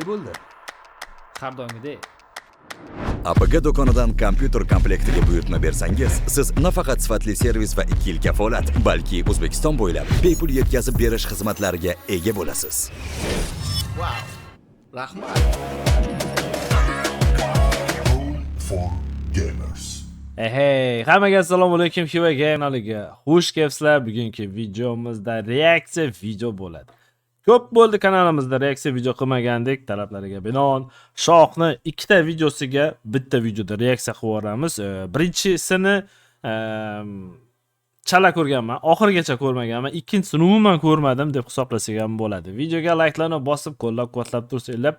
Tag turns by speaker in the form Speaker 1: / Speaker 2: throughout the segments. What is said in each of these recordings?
Speaker 1: bo'ldi? Har doimgidek.
Speaker 2: APG do'konidan kompyuter komplektiga buyurtma bersangiz, siz nafaqat sifatli servis va 2 yil kafolat, balki O'zbekiston bo'ylab bepul yetkazib berish xizmatlariga ega bo'lasiz.
Speaker 1: Wow. Rahmat.
Speaker 3: Hey, hammaga assalomu alaykum. Hiva kanaliga xush kelibsizlar. Bugungi videomizda reaksiya video bo'ladi. Ko'p bo'ldi kanalimizda reaksiya video qilmagandik. Talablariga binoan Shohni ikkita videosiga bitta videoda reaksiya qilib yuboramiz. Birinchisini chala ko'rganman, oxirigacha ko'rmaganman. Ikkinchisini umuman ko'rmadim deb hisoblasak ham bo'ladi. Videoga like'larni bosib, qo'llab-quvvatlab tursanglar,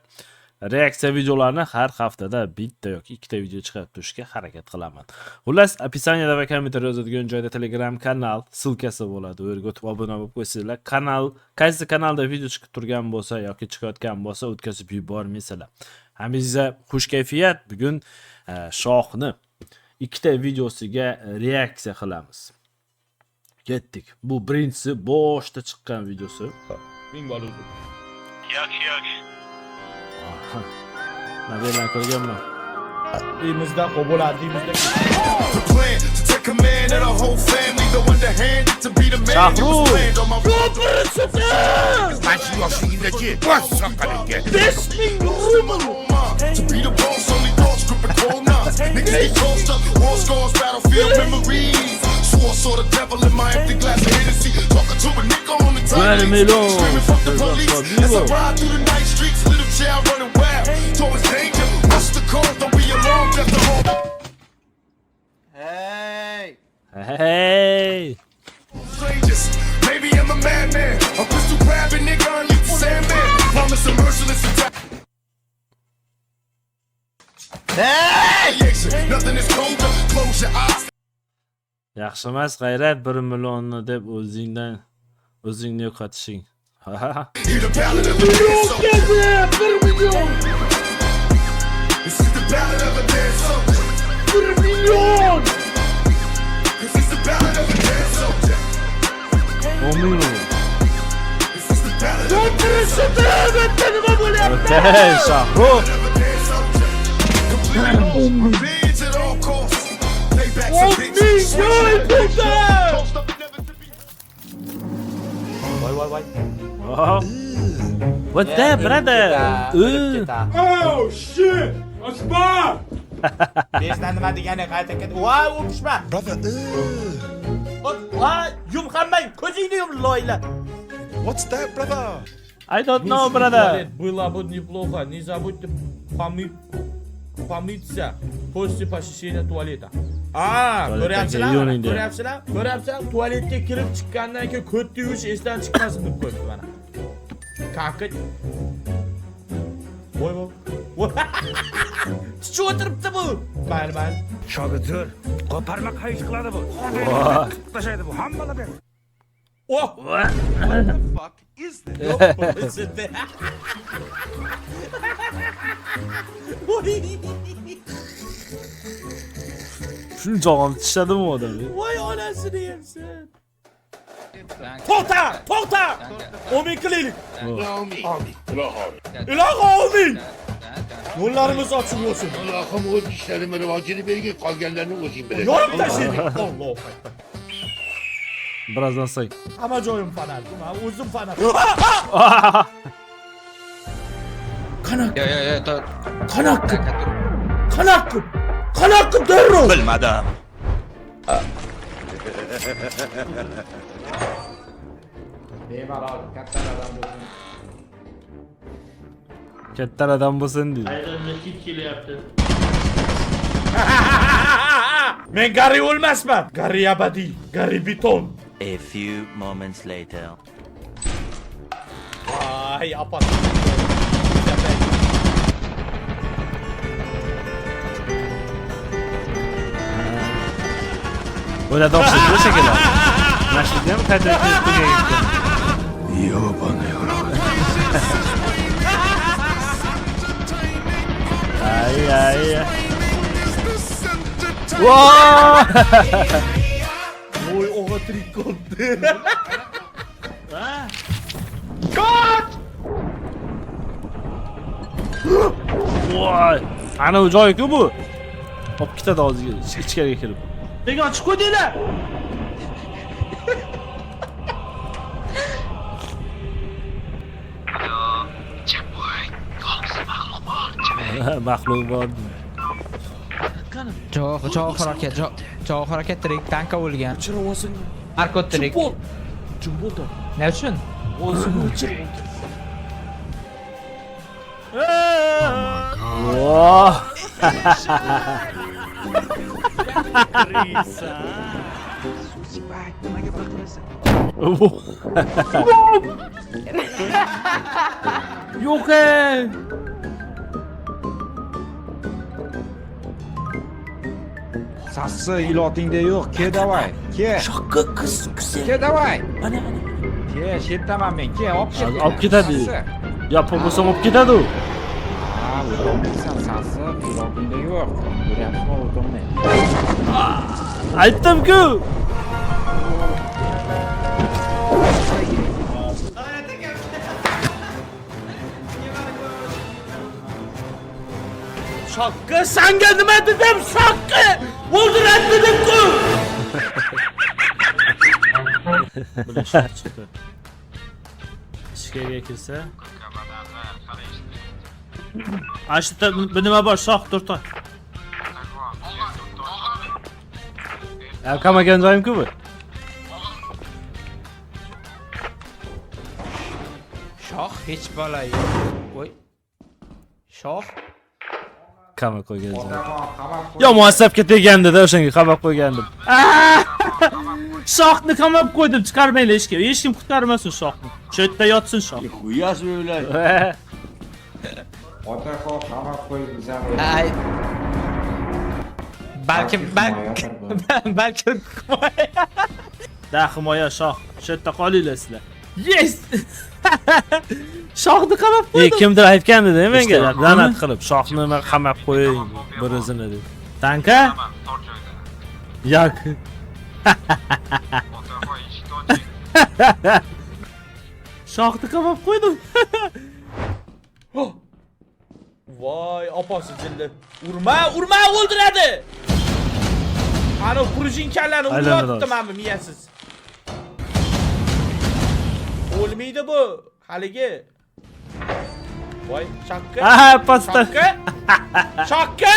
Speaker 3: reaksiya videolarini har haftada bitta yoki ikkita video chiqarib turishga harakat qilaman. Xullas, opisaniyada va kommentar yozadigan joyda Telegram kanal silkasi bo'ladi. U yerga o'tib obuna bo'lib qo'ysanglar, qaysi kanalda video chiqib turgan bo'lsa yoki chiqayotgan bo'lsa o'tkazib yubormaysizlar. Hammangizga xush kayfiyat. Bugun Shohni ikkita videosiga reaksiya qilamiz. Ketdik. Bu birinchisi boshda chiqqan videosi.
Speaker 4: Ming bor o'zi.
Speaker 5: Yo'q.
Speaker 3: Nabiyadan ko'rganman.
Speaker 4: Uyimizda bo'ladi, uyimizda.
Speaker 5: Machi yoshligidagi bosh soqoliga
Speaker 4: 5000 rubl.
Speaker 3: Hey.
Speaker 5: Maybe I'm a madman. A pistol grabbing nigga underneath the sandman. Promise a merciless attack. Hey! Nothing is colder. Close your eyes.
Speaker 3: Yaxshi emas, g'ayrat 1 millionni deb o'zingni yo'qotishing.
Speaker 5: Hear the ballad of a dance soldier.
Speaker 4: 1 million.
Speaker 5: This is the ballad of a dance soldier.
Speaker 4: 1 million.
Speaker 5: This is the ballad of a dance soldier.
Speaker 3: 10 million.
Speaker 5: This is the ballad of a
Speaker 3: Hey, Shoh.
Speaker 5: revenge at all costs. Payback's a bitch.
Speaker 4: Voy.
Speaker 3: Oh. What's that, brother?
Speaker 4: Oh shit! Aspa! Bezdan nima degani qayta ket. Voy, o'pishma.
Speaker 5: Brother,
Speaker 4: Voy, yum hammang, ko'zingni yum loyla.
Speaker 5: what's that, brother?
Speaker 3: I don't know, brother.
Speaker 4: Было бы неплохо. Не забудьте помыться после посещения туалета. Ko'ryapsizlar? Tualetga kirib chiqqandan keyin ko'tni yuvish esdan chiqmasin deb qo'yibdi mana. Kakit. Voy. Tichi o'tiribdi bu. Mayli.
Speaker 6: Shogirdlar, qo'parma qayish qiladi bu. Tashlaydi bu hammalar ber.
Speaker 4: Oh!
Speaker 5: What the fuck is this?
Speaker 3: Shuncha ham tishladimi odam?
Speaker 4: Voy onasini yersin. To'xta! Omin qilaylik. Ilohi omin. Yo'llarimiz ochiq bo'lsin.
Speaker 7: Allohim o'z ishlarini rivojini bergin, qolganlarni o'zing bilasan.
Speaker 4: Yorib tashlaylik. Alloh akbar.
Speaker 3: Birazdan say.
Speaker 4: Hamma joyim fanar. Men o'zim fanar. Qanak. Qanak darrov.
Speaker 2: Bilmadim.
Speaker 4: Bemalol katta odam bo'lsin.
Speaker 3: Katta odam bo'lsin deydi.
Speaker 4: Men Gari o'lmasman. Gari abadiy, Gari beton.
Speaker 8: A few moments later.
Speaker 4: Ay, apa.
Speaker 3: O'yladi o'xshaydi shekillar. Mashina ham qayta ketgan.
Speaker 2: Yo'bani yo'q.
Speaker 3: Ay. Wow!
Speaker 4: Voy, og'a tirik qoldi.
Speaker 3: Voy! Ana bu joy-ku bu. Olib ketadi hozir ichkariga kirib. Nega ochib qo'ydinglar? Maxluq bor.
Speaker 9: Javob harakat tirik, tanka o'lgan. Markot tirik.
Speaker 4: Jim bo'ldi.
Speaker 9: Ne uchun?
Speaker 4: O'zini o'chir.
Speaker 3: Voh! Yo'q-ey.
Speaker 6: Sassi ilotingda yo'q. Ke davay. Ke.
Speaker 1: Shoqqa qiz.
Speaker 6: Ke davay. Ke, shetaman men. Ke,
Speaker 3: Olib ketadi. Yapib bo'lsam olib ketadi u.
Speaker 6: Ha, o'tolmaysan Sassi, ilotingda yo'q. Ko'ryapsizmi, o'tolmay.
Speaker 3: Aytdim-ku.
Speaker 4: Shoqqa senga nima dedim? Shoqqa! O'ldirat dedim-ku.
Speaker 3: Buni chiqdi. Ichkariga kirsa. Ashta nima bor? Shoq turta. Qamagan joyim-ku bu.
Speaker 9: Shoh hech balo yo'q. Voy. Shoh.
Speaker 3: Qamak qo'ygan joy. Yo, muassabga tegandi-da, o'shanga qamak qo'ygandim. Shoqni qamab qo'ydim, chiqarmaylar hech kim. Hech kim qutqarmasin shoqni. Shu yerda yotsin shoq.
Speaker 1: Uyasi o'ylay.
Speaker 6: Otaxon qamoq qo'yib bizani.
Speaker 9: Ay. Balkim
Speaker 3: Da himoya shoq. Shu yerda qolinglar sizlar. Yes! Shoqni qamab qo'ydim. Kimdir aytgandi-da menga, la'nat qilib, shoqni qamab qo'ying bir o'zini deb. Tanka? Yo'q. Shoqni qamab qo'ydim.
Speaker 4: Voy, opasi jildi. Urma, o'ldiradi. Ana prujinkalarni uryapti mana miyasiz. O'lmaydi bu, haligi. Voy, Shoqqa.
Speaker 3: Aha, pasta.
Speaker 4: Shoqqa!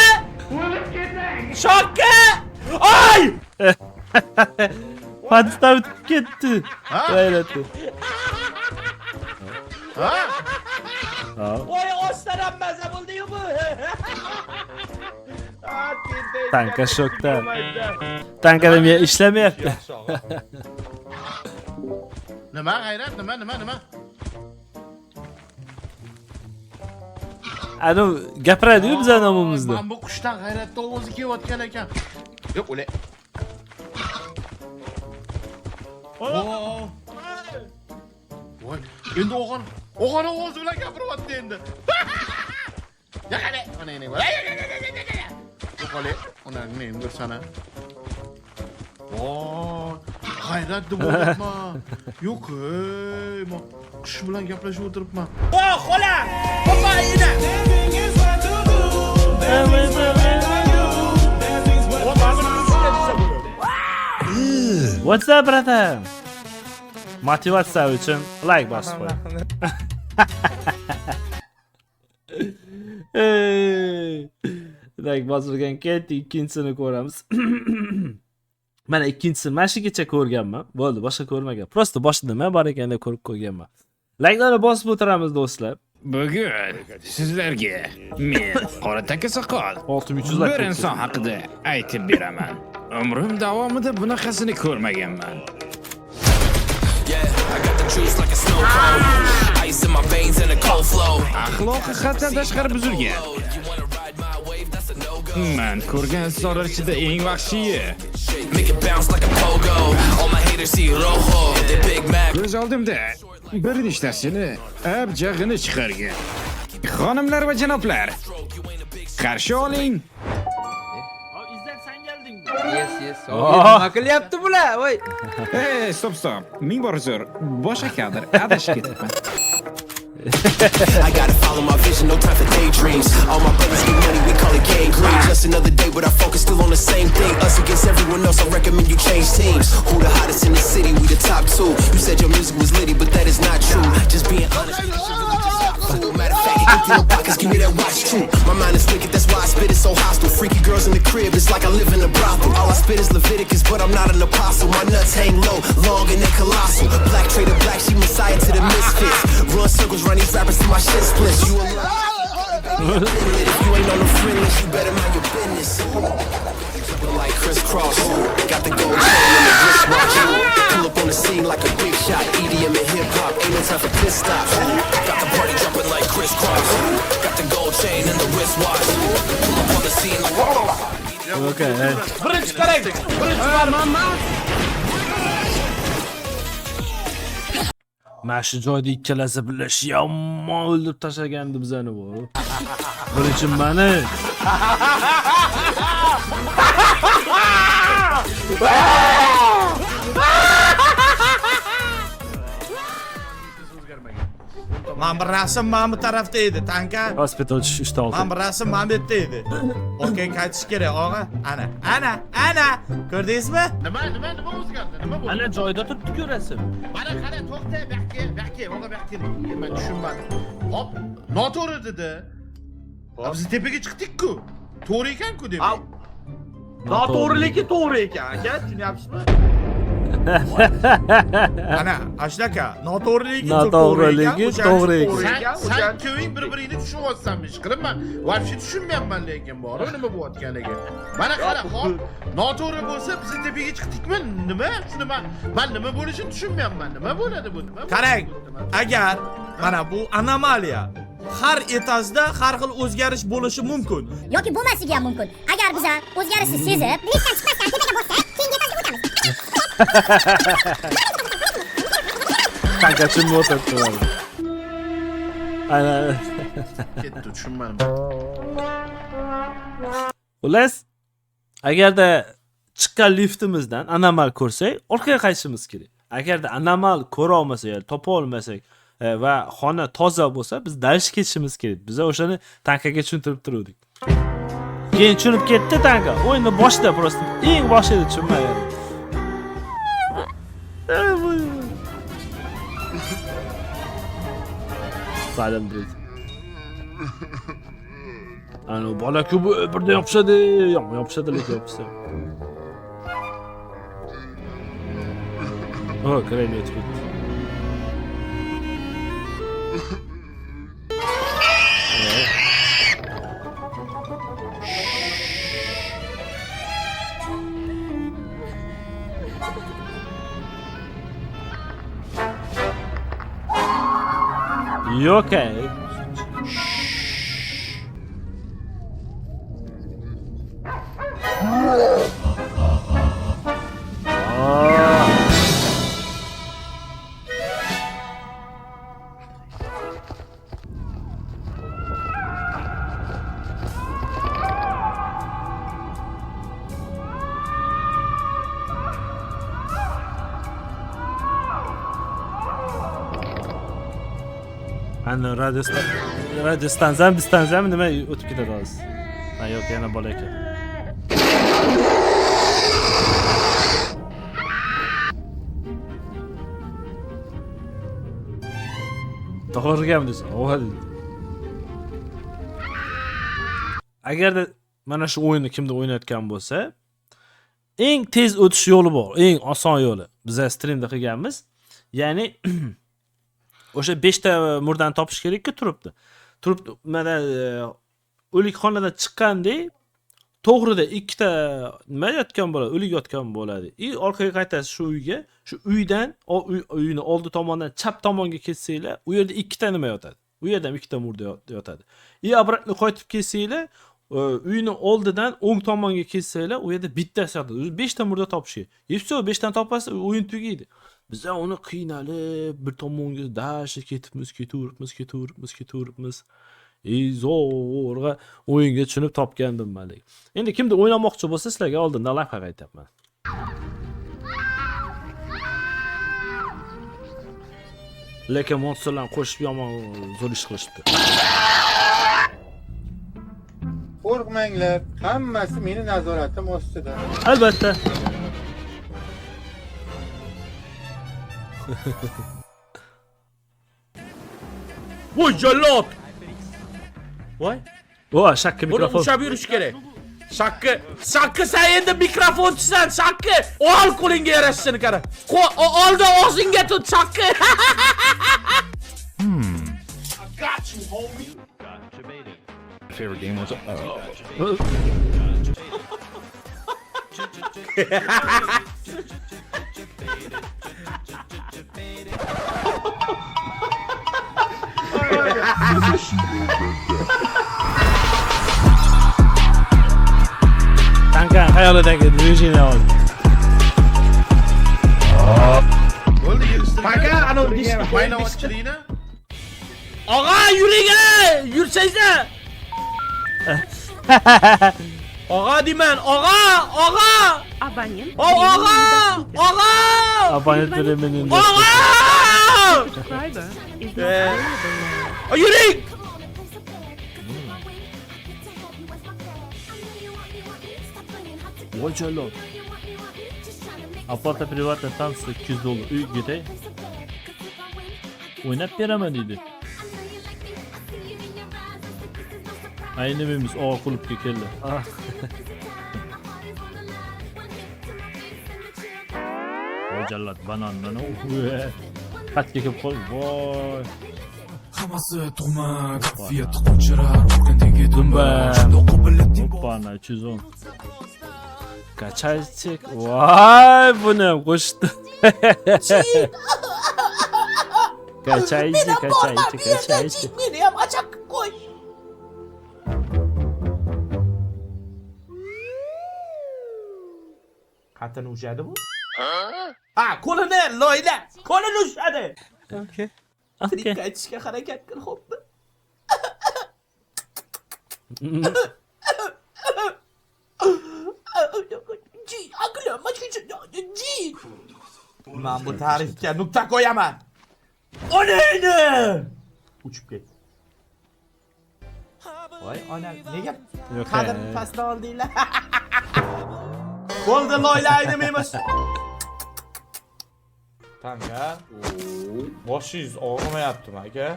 Speaker 4: Shoqqa! Ay!
Speaker 3: Pasta o'tib ketdi. G'ayratli.
Speaker 4: Voy, ostadan maza bo'ldi-yu bu.
Speaker 3: Tanka shokda. Tankada men ishlamayapti.
Speaker 1: Nima g'ayrat? Nima?
Speaker 3: Ana gapiradi-yu bizning nomimizda.
Speaker 1: Men bu qushdan g'ayratda ovozi kelayotgan ekan. Yo'q, o'lay. Voy, endi o'g'on ovozi bilan gapiryapti endi. Yaqale, ana. Yo'qole, onangni endi sana. Voy, g'ayrat deb o'ylayapman. Yo'q, men qush bilan gaplashib o'tiribman.
Speaker 4: Voy, xola! Qo'yinglar.
Speaker 3: What's up, brother? Motivatsiya uchun like bosib qo'y. Like bosilgan ketdi, ikkinchisini ko'ramiz. Mana ikkinchisini mana shugacha ko'rganman. Bo'ldi, boshqa ko'rmagan. Prosta boshida nima bor ekanini ko'rib qo'yganman. Like'larni bosib o'tiramiz do'stlar.
Speaker 6: Bugun sizlarga men Qora taka soqol
Speaker 3: 6300
Speaker 6: bir inson haqida aytib beraman. Umrim davomida bunaqasini ko'rmaganman. Axloqi haddan tashqari buzilgan. Men ko'rgan insonlar ichida eng vahshiyi. Ko'z oldimda bir nechtasini abjag'ini chiqargan. Xonimlar va janoblar, qarshi oling.
Speaker 3: İzzat sen geldin.
Speaker 9: Yes. Nima qilyapti bular? Voy.
Speaker 6: Stop. Ming bor uzr. Boshqa kadr adashib ketibman.
Speaker 5: I gotta follow my vision, no time for daydreams. All my brothers get money, we call it gangrene. Just another day, but our focus still on the same thing. Us against everyone else, I recommend you change teams. Who the hottest in the city? We the top 2. You said your music was litty, but that is not true. Just being honest. Matter of fact, empty no pockets, give me that watch too. My mind is wicked, that's why I spit it so hostile. Freaky girls in the crib, it's like I live in a brothel. All I spit is Leviticus, but I'm not an apostle. My nuts hang low, long and they're colossal. Black trader black, she messiah to the misfits. Run circles, run these rappers till my shit splits. You alone. If you ain't on the friend list, you better mind your business. Jumping like crisscross, got the gold chain and the wristwatch. Pull up on the scene like a big shot. EDM and hip hop, ain't no time for pit stops. Got the party jumping like crisscross. Got the gold chain and the wristwatch. Pull up on the scene like
Speaker 3: Okay, hey.
Speaker 4: Birinchi qarang. Birinchi
Speaker 3: Mana shu joyda ikkalasi birlashib yomon o'ldirib tashlagandi bizani bu. Birinchi mani.
Speaker 4: Men bir rasm mana bu tarafda edi, tanka.
Speaker 3: Hospital ishda oldi.
Speaker 4: Men bir rasm mana bu yerda edi. Okey, qaytish kerak, og'a. Ana. Ko'rdingizmi?
Speaker 1: Nima o'zgardi? Nima bo'ldi?
Speaker 3: Ana joyda turibdi ko'rasan.
Speaker 1: Mana qara to'xta, bakki, o'g'a bakki. Men tushunmadim. Hop, noto'g'ri dedi. Biz tepaga chiqdik-ku. To'g'ri ekan-ku demak.
Speaker 4: Noto'g'riligi to'g'ri ekan, aka, tushunyapsizmi? Ana, ashlaka, noto'g'riligi
Speaker 3: to'g'ri ekan.
Speaker 1: Sen ko'ying bir-biringni tushunyapsanmi? Ishqilaman. Vobshe tushunmayapman lekin bor, nima bo'layotganiga. Mana qara, hop, noto'g'ri bo'lsa biz tepaga chiqdikmi? Nima? Shuni men nima bo'lishini tushunmayapman. Nima bo'ladi bu? Nima?
Speaker 4: Qarang, agar mana bu anomaliya har etajda har xil o'zgarish bo'lishi mumkin.
Speaker 10: Yoki bo'lmasligi ham mumkin. Agar biz o'zgarishni sezib, liftdan chiqmasdan tepaga bossak, keyingi etajga o'tamiz.
Speaker 3: Kanka chimni o'tiribdi. Ana.
Speaker 1: Ketdi, tushunmadim.
Speaker 3: Xullas, agarda chiqqan liftimizdan anomal ko'rsak, orqaga qaytishimiz kerak. Agarda anomal ko'ra olmasak, yoki topa olmasak va xona toza bo'lsa, biz dalish ketishimiz kerak. Biz o'shani tankaga tushuntirib turdik. Keyin tushunib ketdi tanka. O'yinni boshida prosta eng boshida tushunmagan. Salam deydi. Ana bola-ku bu birdan yopishadi, yopishadi lekin yopishsa. Oh, grenade ketdi. You okay? Ana radiostanzam, bistanzam nima o'tib ketadi hozir. Ha yo'q, yana bola ekan. To'g'rigan desa, o'g'il. Agarda mana shu o'yinni kimda o'ynayotgan bo'lsa, eng tez o'tish yo'li bor, eng oson yo'li. Biz streamda qilganmiz. Ya'ni o'sha 5 ta murdani topish kerak-ku turibdi. Mana o'likxonadan chiqqandek to'g'rida 2 ta nima yotgan bo'ladi, o'lik yotgan bo'ladi. Orqaga qaytasiz shu uyga, shu uydan uyni oldi tomondan chap tomonga ketsanglar, u yerda 2 ta nima yotadi. U yerda ham 2 ta murda yotadi. Obratni qaytib kelsanglar, uyni oldidan o'ng tomonga ketsanglar, u yerda bittasi yotadi. 5 ta murda topish kerak. Yepsa 5 tani topasiz, o'yin tugaydi. Biz uni qiynalib bir tomonga dashi ketaveribmiz. Zo'rg'a o'yinga tushunib topgandim malik. Endi kimda o'ynamoqchi bo'lsa, sizlarga oldindan lavha qaytaman. Lekin monsterlarni qo'shib yomon zo'r ish qilishdi.
Speaker 11: Qo'rqmanglar, hammasi meni nazoratim ostida.
Speaker 3: Albatta.
Speaker 4: Voy jallod. Voy.
Speaker 3: O, shakka
Speaker 4: Buni
Speaker 3: mikrofon.
Speaker 4: ushab yurish kerak. Shakka sen endi mikrofonchisan, Shakka. Ol qo'lingga yarashishini qara. Olda og'zingga tut, Shakka.
Speaker 6: Favorite game was
Speaker 3: Kanka hayalidagi rejini ol.
Speaker 1: Bo'ldi, yig'ishtirib.
Speaker 4: Kanka, ana
Speaker 1: mayna ochchiligini.
Speaker 4: Og'a yuring, yursanglar. Og'a deyman, og'a.
Speaker 10: Abonent.
Speaker 4: Og'a.
Speaker 3: Abonent birimini.
Speaker 4: Og'a!
Speaker 10: Subscriber is
Speaker 4: Yuring.
Speaker 3: Voy jallod. Оплата приватный танц $200. Uy ketay. O'ynab beraman dedi. Aynimiz o klubga keldi. Voy jallod banandan xatga kelib qol. Voy.
Speaker 5: Hammasi tug'ma, kafiyat qo'chirar, urgandagi
Speaker 3: Dumba. Hoppa, 310. Kachaychik. Voy, buni ham qo'shdi. Kachaychi.
Speaker 4: Meni ham achaq qo'y. Qatini ushadi bu? Ha, qo'lini loyla. Qo'lini ushadi.
Speaker 3: Okay.
Speaker 4: Trik aytishga harakat qil, xo'pmi? Men bu tarixga nuqta qo'yaman. Onangni! Uchib ket. Voy, onam, nega qadr pastda oldinglar? Bo'ldi, loyla aynimaymiz. Tanka. Boshingiz og'rimayaptimi, aka?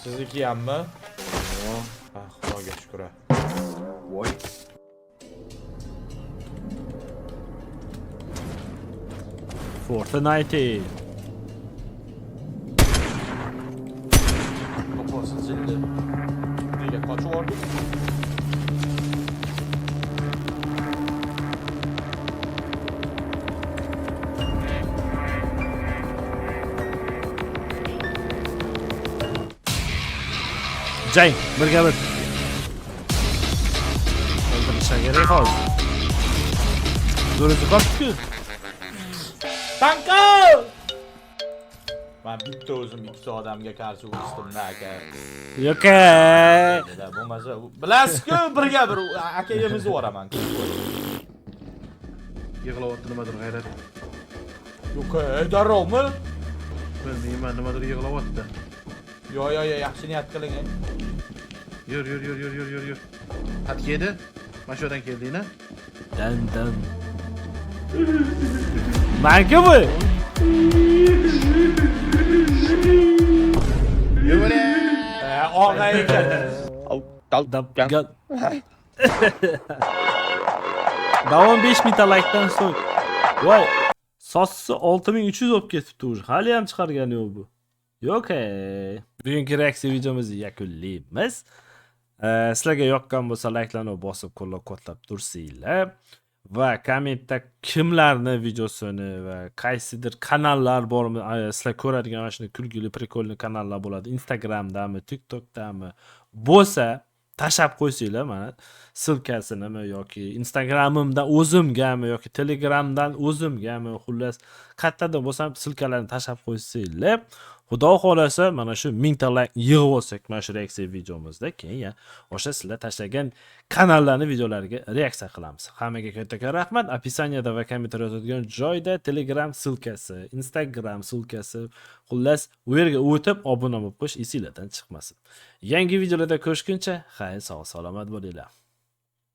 Speaker 4: Sizniki hammi? Xudoga shukr. Voy.
Speaker 3: Fortnite.
Speaker 4: Qo'rsin sildi. Nega qochib oldi?
Speaker 3: Jang, birga bir. O'ldirishga kerak hozir. Zo'risi qopdi-ku.
Speaker 4: Tanko! Men bitta o'zim ikkita odamga qarshi urushdim-da, aka.
Speaker 3: Yo'q.
Speaker 4: Bo'lmasa, bilasiz-ku, birga bir akayimizni yuboraman.
Speaker 1: Yig'layapti nimadir g'ayrat.
Speaker 4: Yo'q, darrovmi?
Speaker 1: Bilmayman, nimadir yig'layapti.
Speaker 4: Yo, yaxshi niyat qiling.
Speaker 1: Yur. Xat keldi. Mana shu yerdan keldingmi?
Speaker 3: Dan. Menga bu.
Speaker 1: Yugure.
Speaker 4: Og'a ekan.
Speaker 3: Davom 5000 ta like'dan so'ng. Voy. Sosi 6300 olib ketibdi уже. Hali ham chiqargani yo'q bu. Yo'q. Bugungi reaksiya videomizni yakunlaymiz. Sizlarga yoqqan bo'lsa like'larni bosib qo'llab-quvvatlab tursanglar va kommentda kimlarni videosini va qaysidir kanallar bormi, sizlar ko'radigan mana shunday kulgili, prikolli kanallar bo'ladi. Instagramdami, TikTokdami bo'lsa tashab qo'ysanglar, mana silkasinimi yoki Instagramimdan o'zimgami yoki Telegramdan o'zimgami, xullas qayerdan bo'lsa silkalarni tashab qo'ysanglar, Xudo xolasa mana shu 1000 ta like yig'ib olsak mana shu reaksiya videomizda, keyin o'sha sizlar tashlagan kanallarning videolariga reaksiya qilamiz. Hammaga katta rahmat. Opisaniyada va kommentar yozadigan joyda Telegram silkasi, Instagram silkasi, xullas u yerga o'tib obuna bo'lib qo'yish esingizdan chiqmasin. Yangi videolarda ko'rishguncha, xayr, sog' salomat bo'linglar.